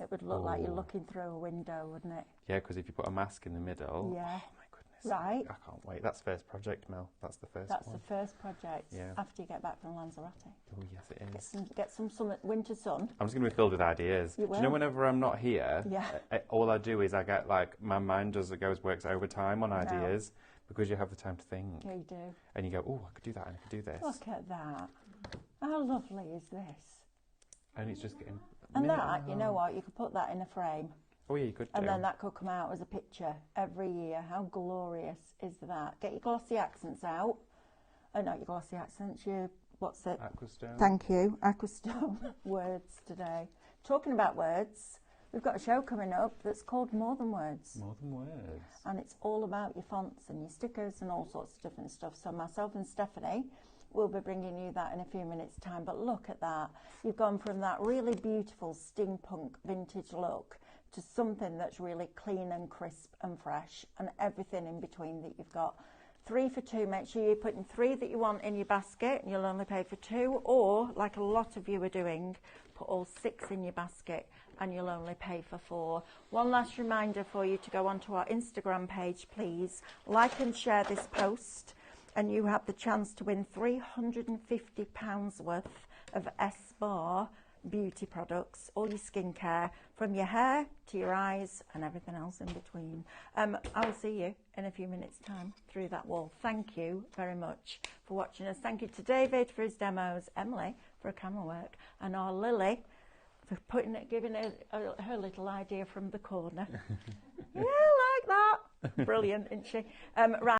it would look like you're Ooh. looking through a window, wouldn't it? Yeah, because if you put a mask in the middle. Yeah. Oh my goodness. Right. I can't wait. That's first project, Mel. That's the first That's one. the first project Yeah. after you get back from Lanzarote. Oh yes, it is. Get some winter sun. I'm just going to be filled with ideas. You Do you know will. whenever I'm not here, Yeah. all I do is I get like, my mind works overtime on ideas because you have the time to think. Yeah, you do. And you go, oh, I could do that and I could do this. Look at that. How lovely is this? And it's just getting... And that, you know what, you could put that in a frame. Oh yeah, you could do. And then that could come out as a picture every year. How glorious is that? Get your glossy accents out. Oh, not your glossy accents, what's it? Aquastone. Thank you. Aquastone words today. Talking about words, we've got a show coming up that's called More Than Words. More than words. And it's all about your fonts and your stickers and all sorts of different stuff. So myself and Stephanie will be bringing you that in a few minutes' time. But look at that. You've gone from that really beautiful steampunk vintage look to something that's really clean and crisp and fresh and everything in between that you've got. 3 for 2. Make sure you're putting 3 that you want in your basket and you'll only pay for 2, or like a lot of you are doing, put all 6 in your basket and you'll only pay for 4. One last reminder for you to go onto our Instagram page, please. Like and share this post and you have the chance to win £350 worth of S-Bar beauty products, all your skincare, from your hair to your eyes and everything else in between. I'll see you in a few minutes' time through that wall. Thank you very much for watching us. Thank you to David for his demos, Emily for her camera work, and our Lily for giving her little idea from the corner. Yeah, like that. Brilliant, isn't she? Right.